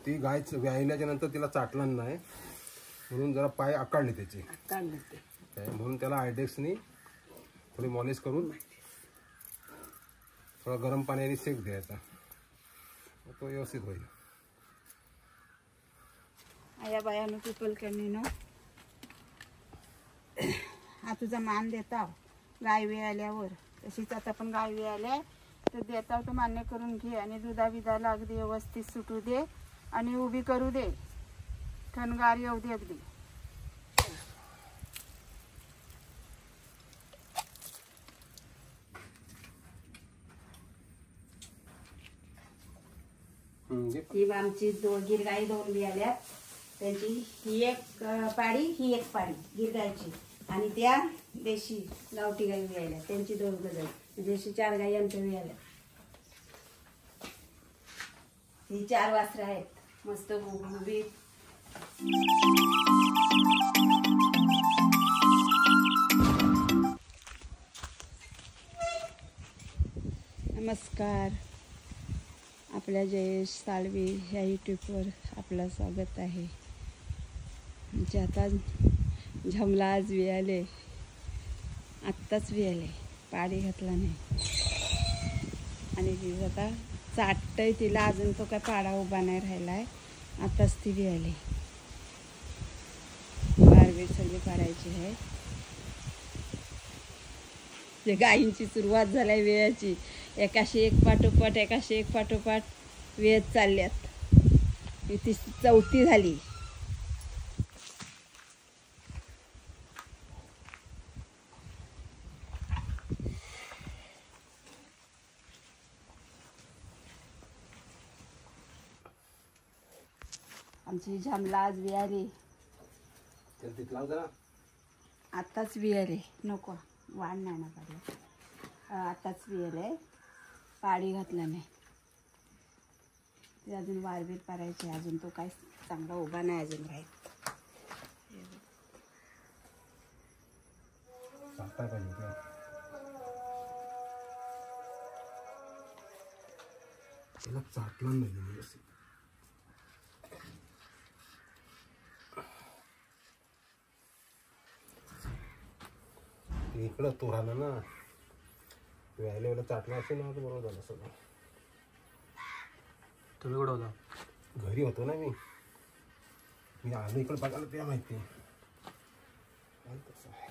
ती गाय व्यायल्याच्या नंतर तिला चाटलं नाही म्हणून जरा पाय आकाडले त्याचे म्हणून त्याला आयडेक्सनी थोडी मॉलिश करून थोडा गरम पाण्याने शेक द्यायचा, तो व्यवस्थित होईल. आया बायानं पिपल करणीनं हा तुझा मान देता गाय वेळ आल्यावर, तशीच आता पण गाय वेळ आल्या तर देता तो मान्य करून घे आणि दुधा बिधाला अगदी व्यवस्थित सुटू दे आणि उभी करू दे, थंडगार येऊ दे अगदी. ही आमची गिर गाई दोन बियाल्या, त्याची ही एक पाडी ही एक पाडी गिर गायची आणि त्या देशी गावठी गाई बियाल्या त्यांची दोन गजल, देशी 4 गाई आमच्या बियाल्या. ही 4 वासरं आहेत मस्त उभी. नमस्कार, आपल्या जयेश साळवी ह्या यूट्यूबवर आपलं स्वागत आहे. म्हणजे आता झमला आज वियाले, आत्ताच वियाले, पाडी घातला नाही आणि ती आता चाटतंय तिला, अजून तो काय पाडा उभा नाही राहिला आहे, आताच ती वियाली. बारबीर सगळी पाडायची आहे. जे गायींची सुरुवात झाली वेळाची, एकाशी एक पाठोपाठ एकाशी एक पाठोपाठ वेळत चालल्यात. ती 4थी झाली. आमची झमला आज वियाली, आत्ताच वियाले, नको वाढ नाही ना पाडलं, आत्ताच वियाले, पाडी घातलं नाही. ते अजून वारबीर पारायचे, अजून तो काय चांगला उभा नाही अजून राहील. तिला चाटलं नाही इकडं तो राहिला ना, व्यायला वेळेला चाटला असेल ना, तर बरोबर झालं सगळं. तुम्ही कुठं होता? घरी होतो ना मी आलो इकडं बघायला, त्या माहिती तसं आहे.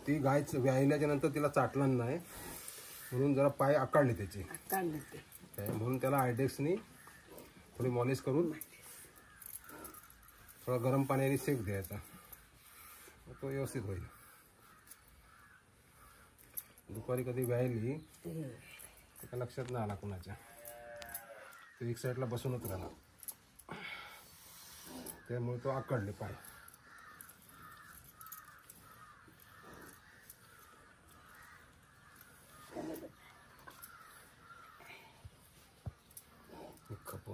ती गाय व्यायल्याच्या नंतर तिला चाटलं नाही म्हणून जरा पाय आकाडले त्याचे म्हणून त्याला आयडेक्सनी थोडी मॉलिश करून थोडा गरम पाण्याने शेक द्यायचा, तो व्यवस्थित होईल. दुपारी कधी व्यायली त्या लक्षात नाही आला कुणाच्या, तो एक साईडला बसूनच राहिला, त्यामुळे तो आकडले पाय. खपो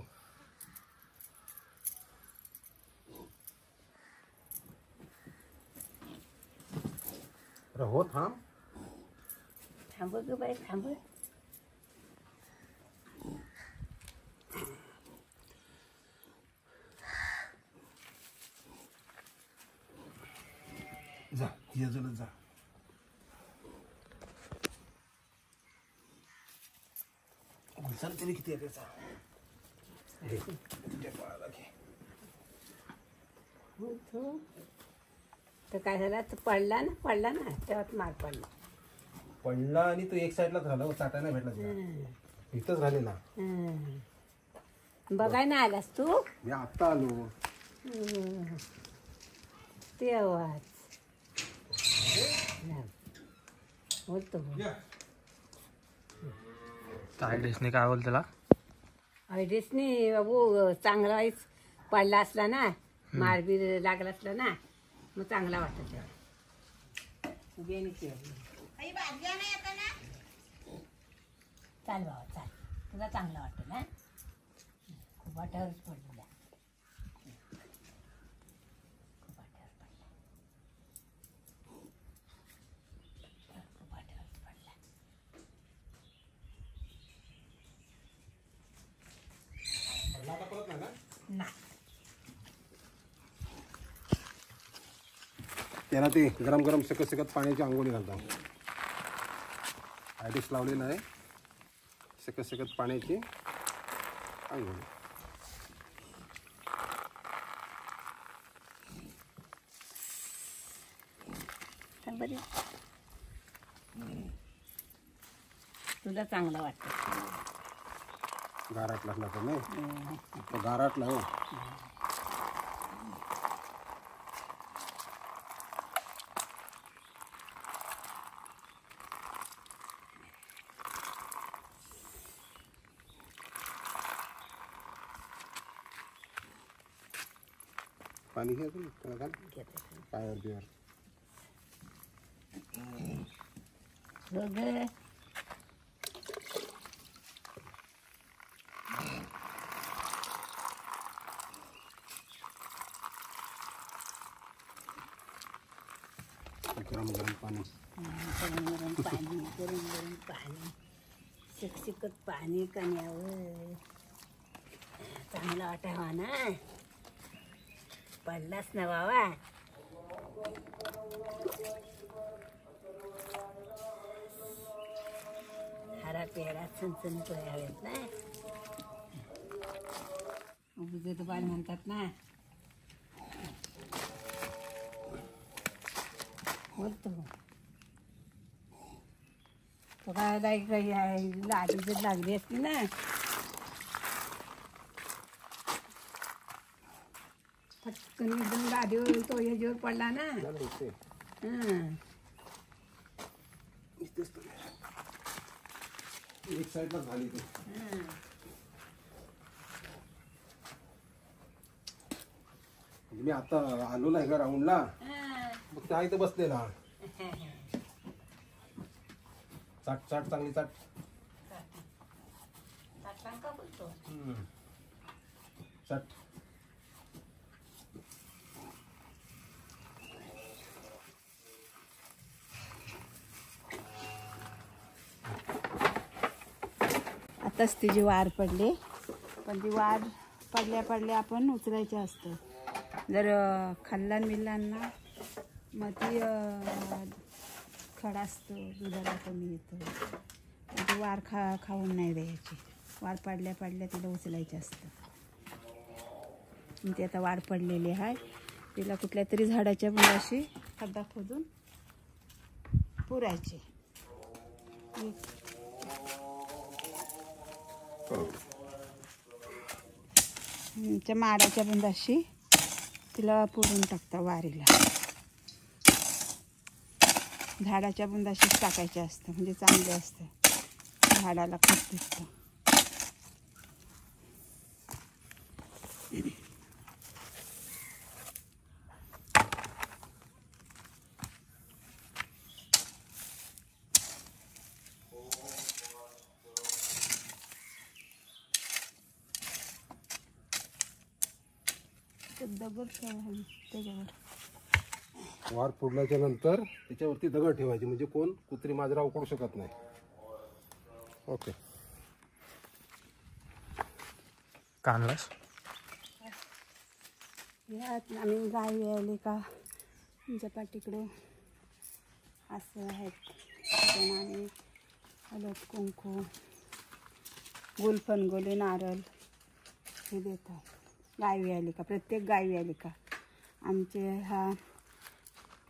हो, थांब ग बाई, थांब. जा येजून जा. चल तरी किती आहे त्याचा, तर काय झालं, पडला ना तेव्हाच मार पडला आणि तो एक साईडला झाला, चाटायला भेटला इथंच झालेला. बघाय ना आलास तू? मी आत्ता आलो. ते आवाज बोलतो. आयडेसने काय बोल त्याला? आयडेसने बाबू चांगला पडला असला ना, मारबीर लागला असला ना, मग चांगला वाटतं तेव्हा उभी आणि चाल बाबा चाल तुला चांगलं वाटतं ना खूप वाट्यावरच पडलेला खूप वाट्यावर पडला खूप वाट्यावरच पडला नाही त्याला ते गरम गरम सकत सकत पाण्याची आंघोळी घालतात. आयडिक्स लावलेलं आहे. सकत सकत पाण्याची आंघोळी. बरी तुला चांगलं वाटतं गाराटला तर नाही तो गाराटला हो. पाणी घ्यायचं ना त्याला घाल पायावर बियावर. गरम गरम पाणी गरम गरम पाणी गरम गरम पाणी शिकशिकत पाणी कण्यावर चांगला वाटावा ना पडलास ना बाबा हरा पेरा चणचण पोह्यावेत ना उभं पाणी म्हणतात ना बोलतो तो काय लाडी जर लागली असती ना पटकन एकदम गाडीवर तो याच्यावर पडला ना एक साईडला झाली ती. मी आता आलो नाही का राऊंडला मग त्या इथं बसलेला चाट चाट चांगली चाट. चाट आताच तिची वार पडली पण ती वार पडल्या पडल्या आपण उचलायचं असतं. जर खाल्ला मिल्लांना मग ती खडा असतो दुधाला कमी येतो. ती वार खाऊन नाही द्यायची. वार पडल्या पडल्या तिला उचलायचं असतं. ती आता वार पडलेली आहे. तिला कुठल्या तरी झाडाच्या बुंदाशी खड्डा खोदून पुरायची. माडाच्या बुंदाशी तिला पुरून टाकता वारीला. झाडाच्या बुंदाशीच टाकायचे असतं म्हणजे चांगले असतं झाडाला खत दिसतं. दगड त्याच्यावर वार पुरल्याच्या नंतर त्याच्यावरती दगड ठेवायची म्हणजे कोण कुत्री मांजरा उकडू शकत नाही. ओके कानलास यात आम्ही गाय यायले का तुमच्या पाठीकडं असं आहेत. आम्ही हळद कुंकू गुलफनगोले नारळ हे देतात. गाय आली का प्रत्येक गाय आली का आमचे हा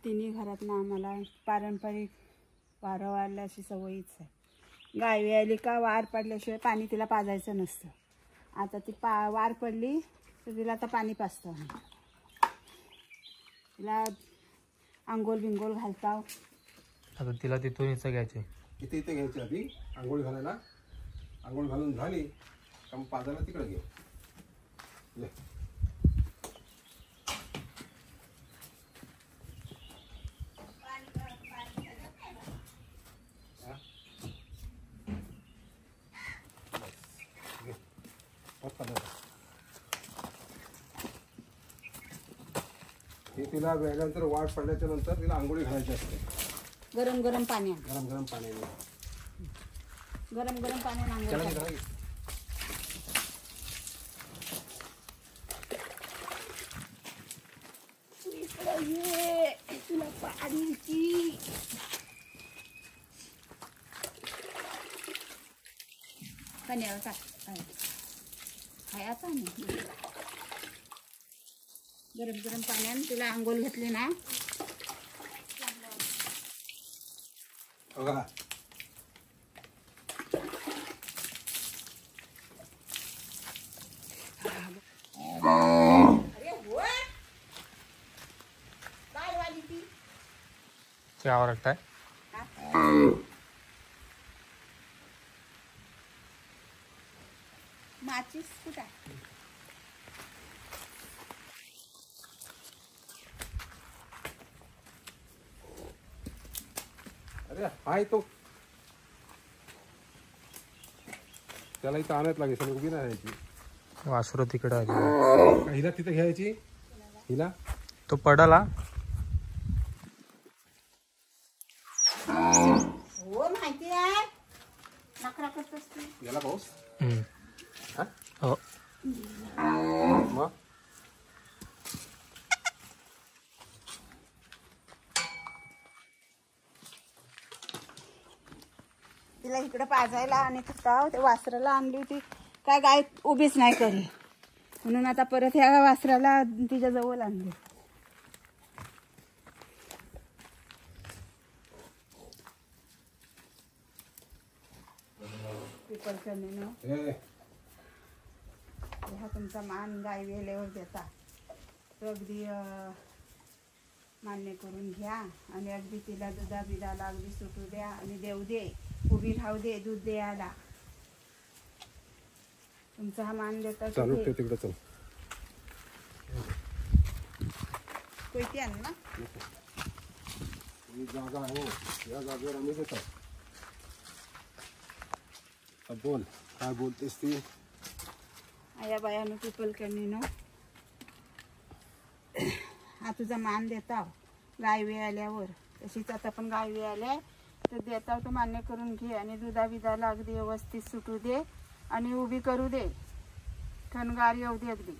तिन्ही घरातनं आम्हाला पारंपरिक वारं अशी सवयीच आहे. गाय आली का वार पडल्याशिवाय पाणी तिला पाजायचं नसतं. आता ती वार पडली तर तिला आता पाणी पाजतो आम्ही. तिला आंघोळ बिंगोल घालता. आता तिला तिथून इथं घ्यायचे इथे इथे घ्यायची आधी आंघोळ घालायला. आंघोळ घालून झाली का मग पाजायला तिकडे घे. हे तिला वेळानंतर वाट पडल्याच्या नंतर तिला आंघोळी घालायची असते गरम गरम पाण्यात गरम गरम पाण्याने. गरम गरम पाण्यात आंघोळ त्याला करा. घे, तुला पाण्याची पाण्यावर टाक. खाया पाणी गरम गरम पाण्याने तुला आंघोळ घातली ना. बघा काय वाली ती क्या आवडत आहे? माचीस कुठं आहे? अरे हाय तो त्याला इथं आणायच लागेल सगळं उभी नाही राहायची. वासरू तिकडं आहे. हिला तिथं घ्यायची हिला तो पडला. हो माहिती आहे नखरा करतोस तू. याला पाऊस हा? हो. मग तिला इकडे पाजायला आणि तिथं ते वासराला आणली होती काय गाय उभीच नाही करी म्हणून आता परत ह्या वासराला तिच्या जवळ आणली. ए, हा तुमचा मान गाय वेळेवर देता तो अगदी मान्य करून घ्या आणि अगदी तिला दुधा बिधाला अगदी सुटू द्या आणि देऊ दे उभी राहू दे दूध द्यायला. तुमचा हा मान देता चालू ठेव तिकडे चल. कोयती आण ना. ही जागा आहे या जागेवर आम्ही देतो. अब बोल काय बोलतेस ती. या बायानं पिपलकणीनं हा तुझा मान देता गाय वेळ आल्यावर तशीच आता पण गाय वेळ आल्या तर देता तो मान्य करून घे आणि दुधा बिधाला अगदी व्यवस्थित सुटू दे आणि उभी करू दे थंडगार येऊ दे अगदी.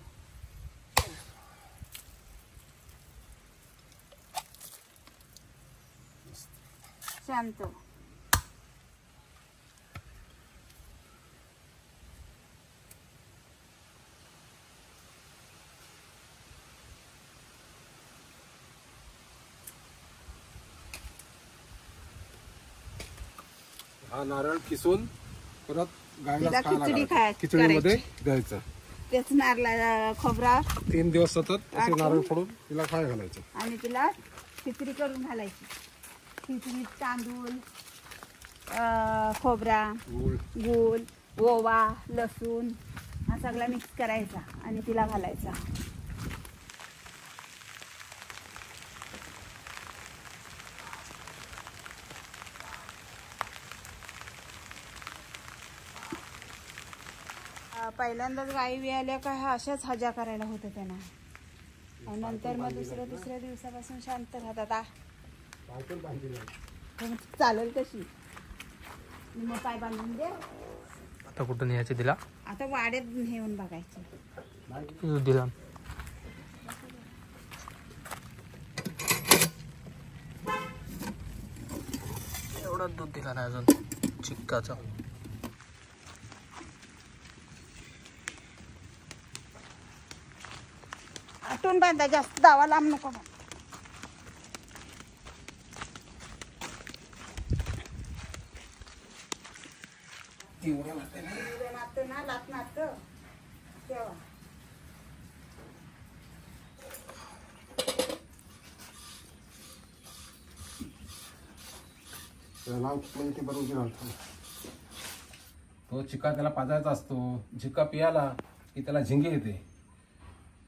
शांत. हा नारळ किसून परत गायला तिला खायला खिचडी घालायचं. खिचडीमध्ये द्यायचं. तेच नारळा खोबरा 3 दिवस सतत असे नारळ फोडून तिला खायला घालायचं. आणि तिला खिचडी करून घालायची. खिचडी तांदूळ खोबरा गूळ ओवा लसूण हा सगळा मिक्स करायचा आणि तिला घालायचा. पहिल्यांदाच गाई वियाल्या का ह्या अशाच हजा करायला होतं त्यांना आणि नंतर मग दुसऱ्या दिवसापासून शांत राहतात. चालेल कशी मग पाय बांधून दे. आता कुठून यायचे तिला? आता वाड्यात नेऊन बघायचं. दूध दिला. एवढं दूध दिला नाही अजून चिक्काचा. आटून बांधा जास्त दावा लांब नको. ना लात नात तेव्हा तो चिका त्याला पाजायचा असतो. चिका पियाला की त्याला झिंगे येते.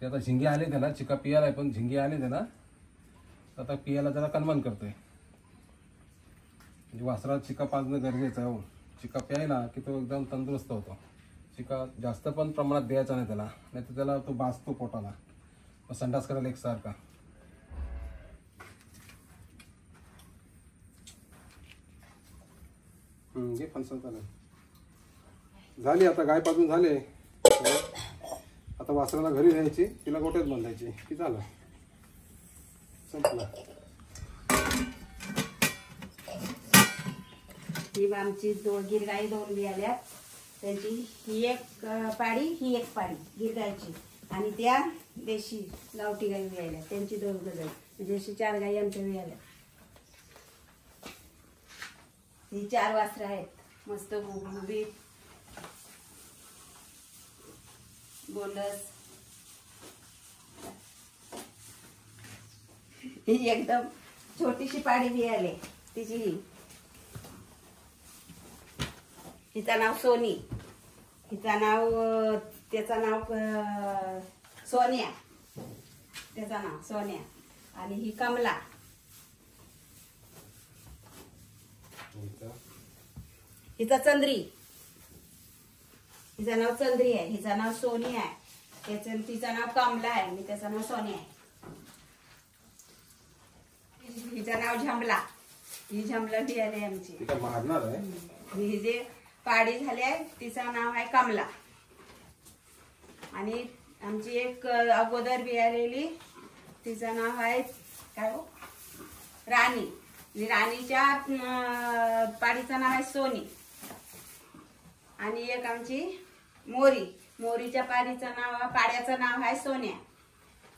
ते आता झिंगे आले ते ना चिका पियाला पण झिंगे आले ते ना आता पियाला त्याला कन्वन करतोय. म्हणजे वासरात चिका पाजणं गरजेचं आहे. हो चिका प्यायला की तो एकदम तंदुरुस्त होतो. चिका जास्त पण प्रमाणात द्यायचा नाही त्याला नाही तर त्याला तो भाजतो पोटाला. संडास करायला एकसारखा घे फणसाचं चालेल. झाली आता गाय पाजून झाले. आता वासराला घरी न्यायची, तिला गोठ्यात बांधायची की झालं, संपलं. ही आमची गिर गाई 2 बियाल्या, त्यांची ही एक पाडी ही एक पाडी गिर गायची, आणि त्या देशी गावठी गाई बियाल्या त्यांची 2 गजळ, म्हणजे अशी 4 गाई आमच्या बियाल्या. ही 4 वासरं आहेत मस्त उभी बोलस. ही एकदम छोटीशी पाडी बियाले तिची. हिचं नाव सोनी, हिचं नाव त्याचं नाव सोन्या, त्याचं नाव सोन्या. आणि ही कमला, हिचा चंद्री, हिचं नाव चंद्री आहे, हिचं नाव सोनी आहे, त्याचं तिचं नाव कमला आहे आणि त्याचं नाव सोनी आहे. हिचं नाव झंबला, ही झंबला भी आली आमची. ती काय मारणार आहे. ही जे पाडी झाली आहे तिचं नाव आहे कमला. आणि आमची एक अगोदर बियालेली तिचं नाव आहे काय हो, राणी. राणीच्या पाडीचं नाव आहे सोनी. आणि एक आमची मोरी, मोरीच्या पाड्याचं नाव आहे सोन्या.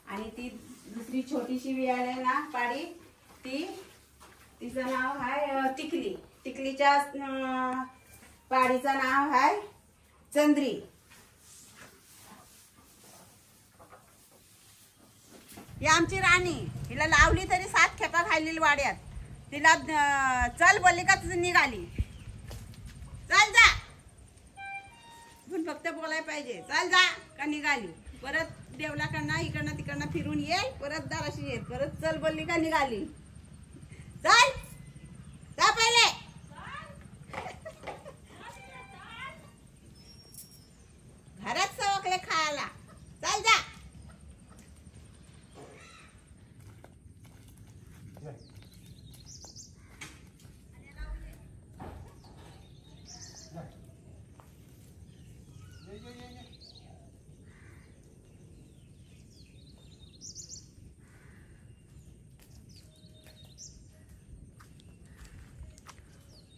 आणि ती दुसरी छोटीशी बियाले ना पाडी, तिचं नाव आहे टिकली. टिकलीच्या पाडीचं नाव आहे चंद्री. ही आमची राणी, हिला लावली तरी 7 खेपा खाल्लेली वाड्यात. तिला चल बोलली का तुझी निघाली. चल जा, फक्त बोलायला पाहिजे, चल जा का निघाली. परत देवलाकडनं इकडनं तिकडनं फिरून येईल, परत दाराशी येईल, परत चल बोलली का निघाली. चल जा पहिले. घरात सवकले खायला, चल जा.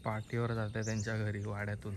पाठीवर जाते त्यांच्या घरी वाड्यातून.